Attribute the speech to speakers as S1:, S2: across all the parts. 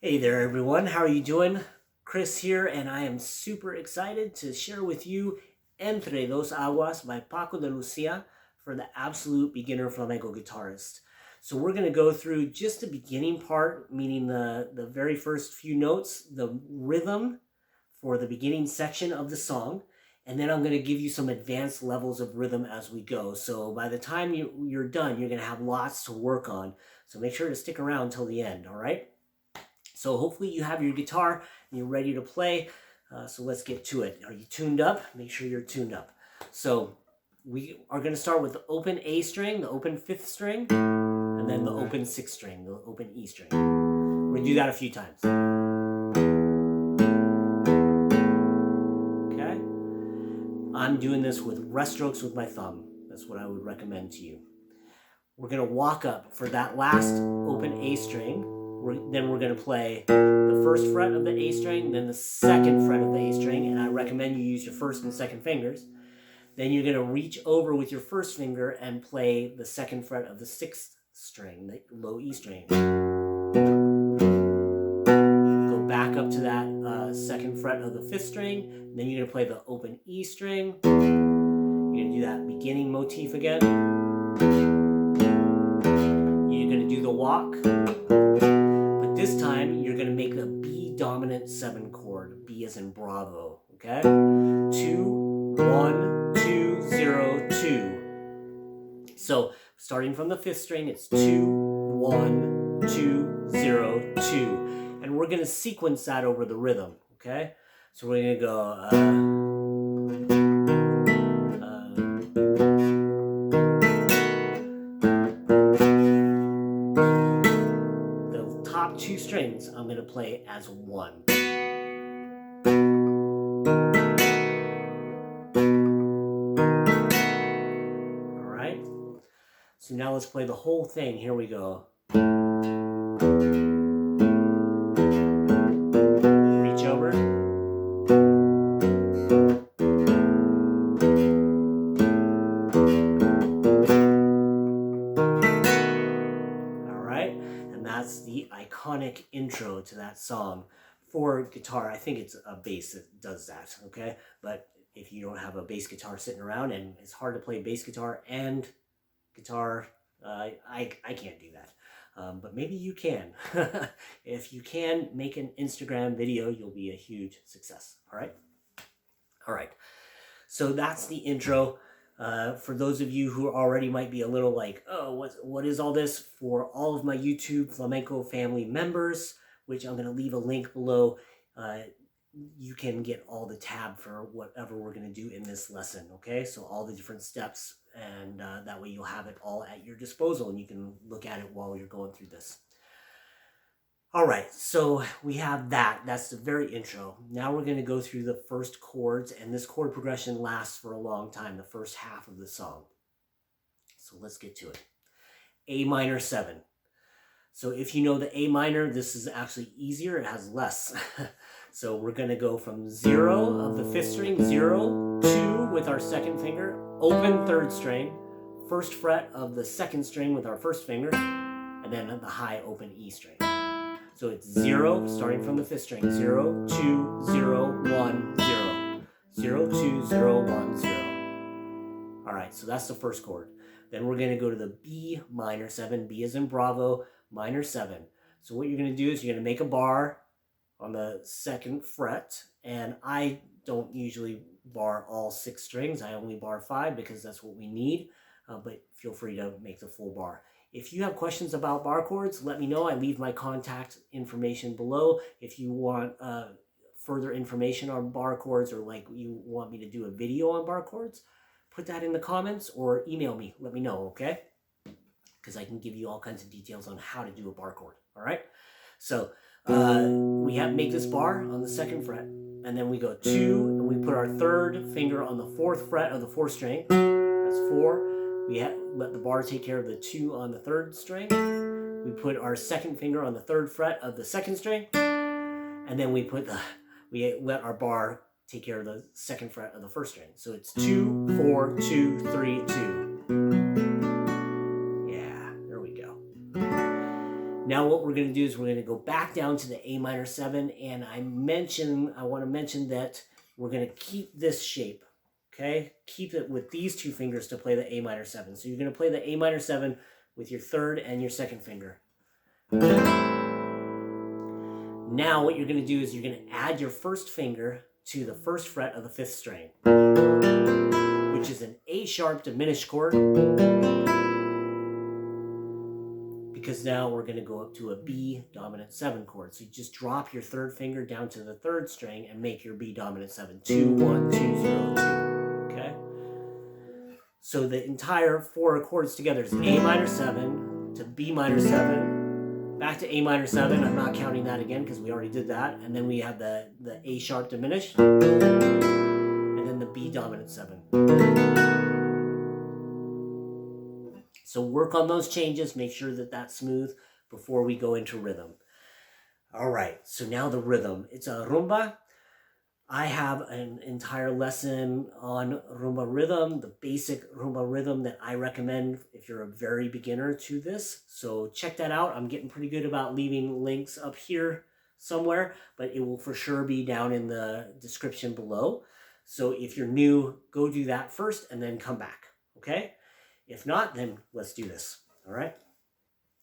S1: Hey there everyone, how are you doing? Chris here, and I am super excited to share with you Entre Dos Aguas by Paco de Lucia for the absolute beginner flamenco guitarist. So we're going to go through just the beginning part, meaning the very first few notes, the rhythm for the beginning section of the song, and then I'm going to give you some advanced levels of rhythm as we go. So by the time you're done, you're going to have lots to work on. So make sure to stick around till the end, all right? So hopefully you have your guitar and you're ready to play. So let's get to it. Are you tuned up? Make sure you're tuned up. So we are going to start with the open A string, the open 5th string, and then the open 6th string, the open E string. We're going to do that a few times. Okay? I'm doing this with rest strokes with my thumb. That's what I would recommend to you. We're going to walk up for that last open A string. Then we're going to play the 1st fret of the A string, then the 2nd fret of the A string, and I recommend you use your 1st and 2nd fingers. Then you're going to reach over with your 1st finger and play the 2nd fret of the 6th string, the low E string. Go back up to that 2nd fret of the 5th string, then you're going to play the open E string. You're going to do that beginning motif again. You're going to do the walk. This time, you're going to make the B dominant 7 chord, B as in Bravo, okay? 2, 1, 2, 0, 2. So, starting from the 5th string, it's 2, 1, 2, 0, 2. And we're going to sequence that over the rhythm, okay? So we're going to go... top 2 strings I'm going to play as 1. Alright? So now let's play the whole thing. Here we go. Reach over. That's the iconic intro to that song. For guitar, I think it's a bass that does that, okay? But if you don't have a bass guitar sitting around, and it's hard to play bass guitar and guitar, I can't do that. But maybe you can. If you can make an Instagram video, you'll be a huge success, all right? All right, so that's the intro. For those of you who already might be a little like, oh, what is all this? For all of my YouTube Flamenco family members, which I'm going to leave a link below, you can get all the tab for whatever we're going to do in this lesson, okay? So all the different steps, and that way you'll have it all at your disposal, and you can look at it while you're going through this. All right, so we have that. That's the very intro. Now we're going to go through the first chords, and this chord progression lasts for a long time, the first half of the song. So let's get to it. A minor 7. So if you know the A minor, this is actually easier. It has less. So we're going to go from 0 of the 5th string, 0, 2 with our 2nd finger, open 3rd string, 1st fret of the 2nd string with our 1st finger, and then the high open E string. So it's 0, starting from the 5th string, 0, 2, 0, 1, 0. 0, 2, 0, 1, 0. All right, so that's the first chord. Then we're going to go to the B minor 7, B as in Bravo, minor 7. So what you're going to do is you're going to make a bar on the 2nd fret, and I don't usually bar all 6 strings. I only bar 5 because that's what we need, but feel free to make the full bar. If you have questions about bar chords, let me know. I leave my contact information below. If you want further information on bar chords, or like you want me to do a video on bar chords, put that in the comments or email me. Let me know, okay? Because I can give you all kinds of details on how to do a bar chord, all right? So we have make this bar on the 2nd fret, and then we go 2, and we put our 3rd finger on the 4th fret of the 4th string. That's 4. We let the bar take care of the 2 on the 3rd string. We put our 2nd finger on the 3rd fret of the 2nd string, and then we let our bar take care of the 2nd fret of the 1st string. So it's 2, 4, 2, 3, 2. Yeah, there we go. Now what we're going to do is we're going to go back down to the A minor 7, and I want to mention that we're going to keep this shape, okay? Keep it with these two fingers to play the A minor 7. So you're going to play the A minor 7 with your third and your second finger. Now what you're going to do is you're going to add your first finger to the first fret of the 5th string, which is an A sharp diminished chord, because now we're going to go up to a B dominant 7 chord. So you just drop your third finger down to the 3rd string and make your B dominant 7. 2, 1, 2, 0, 2. Okay? So the entire 4 chords together is A minor 7 to B minor 7, back to A minor 7. I'm not counting that again because we already did that. And then we have the A sharp diminished, and then the B dominant 7. So work on those changes, make sure that that's smooth before we go into rhythm. All right, so now the rhythm. It's a rumba. I have an entire lesson on rumba rhythm, the basic rumba rhythm that I recommend if you're a very beginner to this. So check that out. I'm getting pretty good about leaving links up here somewhere, but it will for sure be down in the description below. So if you're new, go do that first and then come back, okay? If not, then let's do this, all right?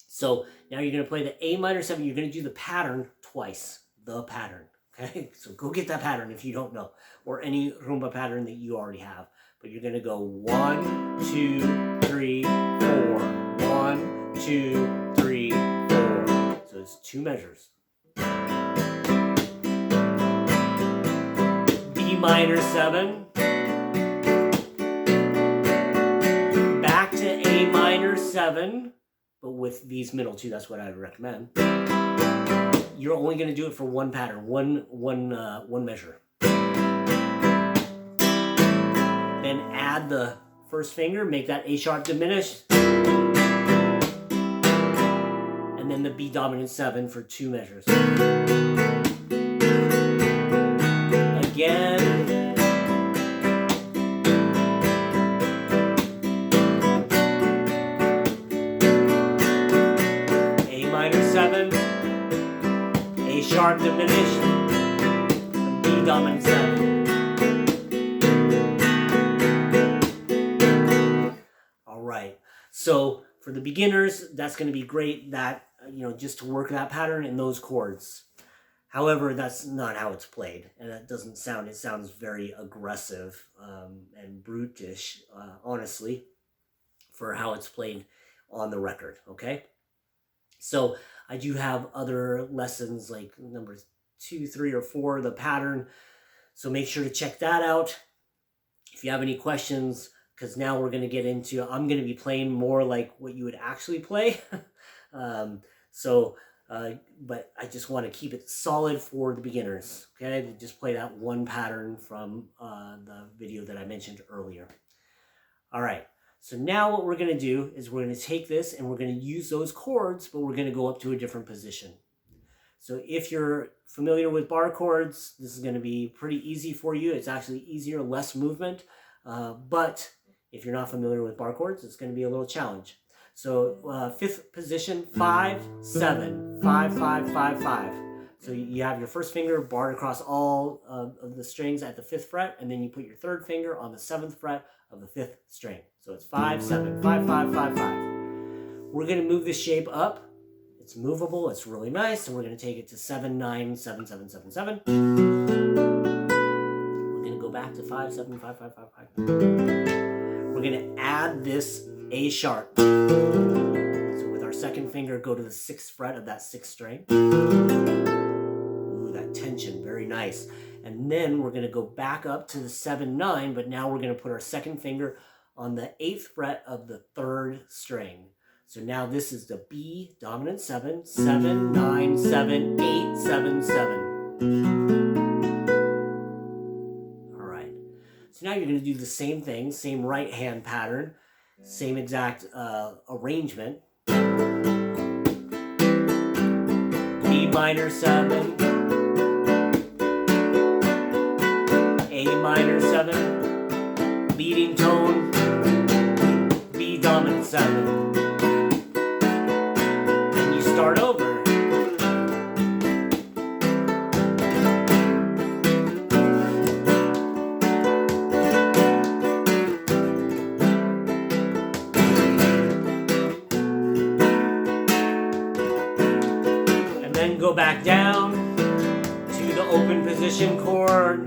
S1: So now you're going to play the A minor 7. You're going to do the pattern twice, the pattern, okay? So go get that pattern if you don't know, or any rumba pattern that you already have. But you're going to go 1, 2, 3, 4. 1, 2, 3, 4. So it's 2 measures. B minor 7. Back to A minor 7, but with these middle 2, that's what I would recommend. You're only going to do it for one pattern, one measure. Then add the first finger, make that A sharp diminished, and then the B dominant 7 for 2 measures. Again. A sharp diminished, B dominant 7. All right, so for the beginners, that's going to be great, that just to work that pattern in those chords. However, that's not how it's played, and that doesn't sound. It sounds very aggressive and brutish, honestly, for how it's played on the record. Okay. So I do have other lessons like numbers 2, 3, or 4, the pattern. So make sure to check that out. If you have any questions, because now we're going to get into, I'm going to be playing more like what you would actually play. But I just want to keep it solid for the beginners. Okay, just play that one pattern from the video that I mentioned earlier. All right. So now what we're going to do is we're going to take this and we're going to use those chords, but we're going to go up to a different position. So if you're familiar with bar chords, this is going to be pretty easy for you. It's actually easier, less movement. But if you're not familiar with bar chords, it's going to be a little challenge. So 5th position, 5, 7, 5, 5, 5, 5. So you have your first finger barred across all of the strings at the 5th fret, and then you put your third finger on the 7th fret of the 5th string. So it's 5, 7, 5, 5, 5, 5. We're going to move this shape up. It's movable. It's really nice. And we're going to take it to 7, 9, 7, 7, 7, 7. We're going to go back to 5, 7, 5, 5, 5, 5. We're going to add this A sharp. So with our second finger, go to the 6th fret of that 6th string. Ooh, that tension. Very nice. And then we're going to go back up to the 7, 9, but now we're going to put our second finger on the 8th fret of the 3rd string. So now this is the B dominant 7, 7, 9, 7, 8, 7, 7. All right. So now you're going to do the same thing, same right hand pattern, same exact arrangement. B minor 7. A minor 7, leading tone, B dominant 7. Then you start over. then go back down to the open position chord.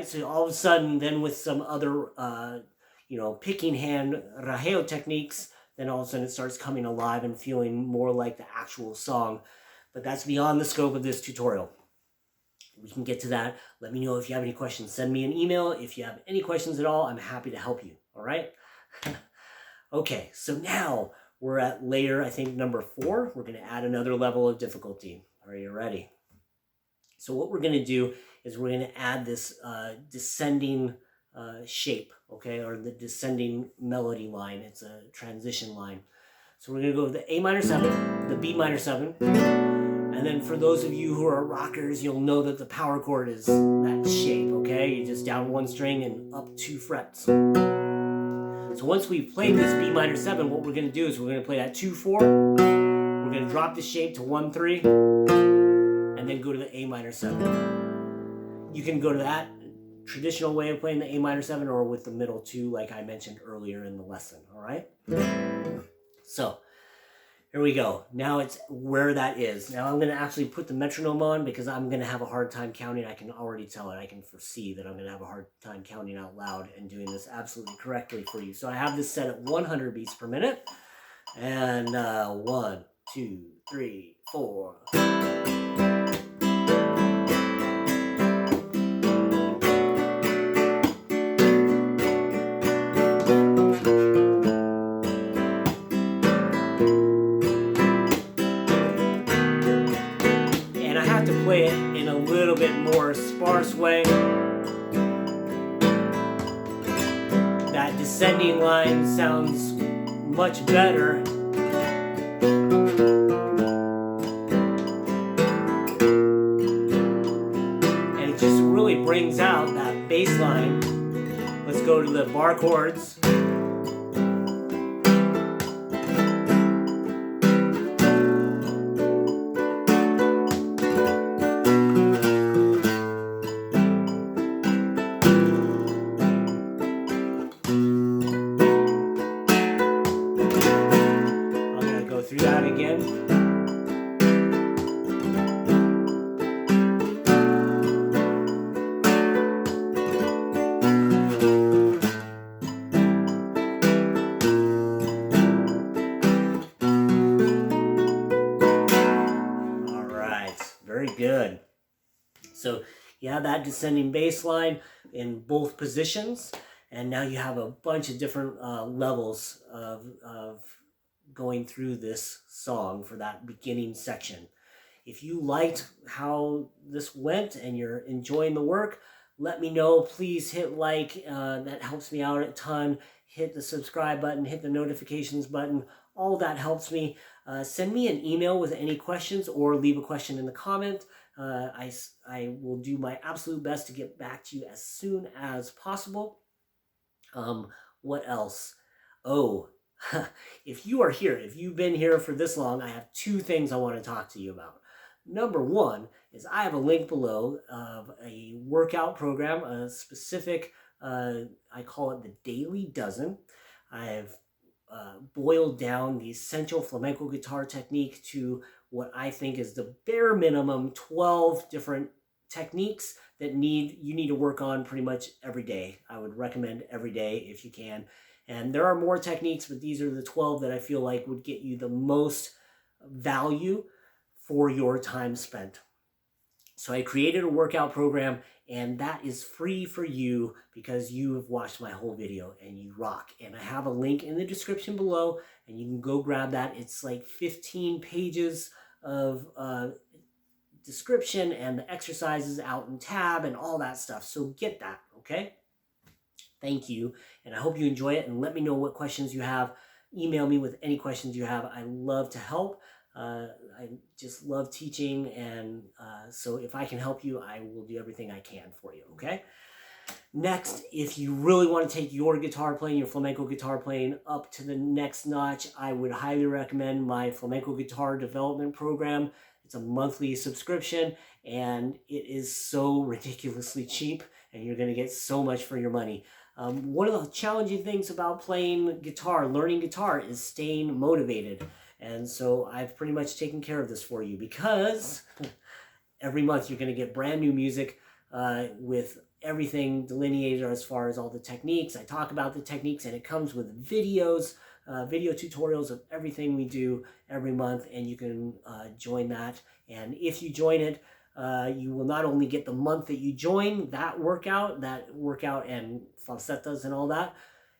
S1: So all of a sudden, then with some other, picking hand rajeo techniques, then all of a sudden it starts coming alive and feeling more like the actual song. But that's beyond the scope of this tutorial. We can get to that. Let me know if you have any questions. Send me an email. If you have any questions at all, I'm happy to help you. All right? Okay, so now we're at layer, I think, number 4. We're going to add another level of difficulty. Are you ready? So what we're going to do is we're going to add this descending shape, okay, or the descending melody line. It's a transition line. So we're going to go with the A minor 7, the B minor 7, and then for those of you who are rockers, you'll know that the power chord is that shape, okay? You just down 1 string and up 2 frets. So once we've played this B minor 7, what we're going to do is we're going to play that 2-4. We're going to drop the shape to 1-3. And then go to the A minor 7. You can go to that traditional way of playing the A minor 7 or with the middle 2 like I mentioned earlier in the lesson, all right? So, here we go. Now it's where that is. Now I'm going to actually put the metronome on because I'm going to have a hard time counting. I can already tell it. I can foresee that I'm going to have a hard time counting out loud and doing this absolutely correctly for you. So I have this set at 100 beats per minute. And 1, 2, 3, 4... play it in a little bit more sparse way. That descending line sounds much better. And it just really brings out that bass line. Let's go to the bar chords. Through that again. All right, very good. So you have that descending bass line in both positions, and now you have a bunch of different levels of going through this song for that beginning section. If you liked how this went and you're enjoying the work, let me know. Please hit like. That helps me out a ton. Hit the subscribe button, hit the notifications button. All that helps me. Send me an email with any questions or leave a question in the comment. I will do my absolute best to get back to you as soon as possible. What else? Oh, if you are here, if you've been here for this long, I have 2 things I want to talk to you about. Number 1 is I have a link below of a workout program, a specific, I call it the Daily Dozen. I've boiled down the essential flamenco guitar technique to what I think is the bare minimum 12 different techniques that you need to work on pretty much every day. I would recommend every day if you can. And there are more techniques, but these are the 12 that I feel like would get you the most value for your time spent. So I created a workout program, and that is free for you because you have watched my whole video and you rock. And I have a link in the description below, and you can go grab that. It's like 15 pages of description and the exercises out in tab and all that stuff. So get that, okay? Thank you, and I hope you enjoy it, and let me know what questions you have. Email me with any questions you have. I love to help. I just love teaching, and so if I can help you, I will do everything I can for you, okay? Next, if you really want to take your guitar playing, your flamenco guitar playing up to the next notch, I would highly recommend my flamenco guitar development program. It's a monthly subscription, and it is so ridiculously cheap, and you're going to get so much for your money. One of the challenging things about playing guitar, learning guitar, is staying motivated. And so I've pretty much taken care of this for you, because every month you're going to get brand new music with everything delineated as far as all the techniques. I talk about the techniques, and it comes with videos, video tutorials of everything we do every month, and you can join that. And if you join it, you will not only get the month that you join that workout and falsetas and all that,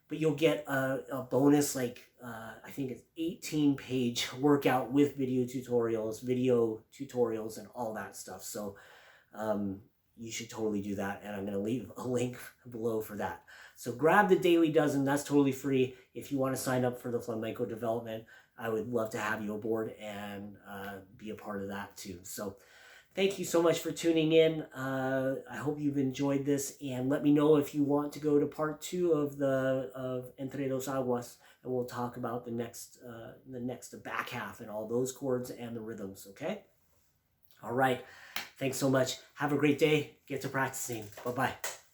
S1: but you'll get a bonus, like I think it's 18-page workout with video tutorials and all that stuff. So you should totally do that, and I'm going to leave a link below for that. So grab the Daily Dozen. That's totally free. If you want to sign up for the flamenco development, I would love to have you aboard and be a part of that too. So thank you so much for tuning in. I hope you've enjoyed this, and let me know if you want to go to part 2 of Entre Dos Aguas, and we'll talk about the next back half and all those chords and the rhythms. Okay? All right. Thanks so much. Have a great day. Get to practicing. Bye-bye.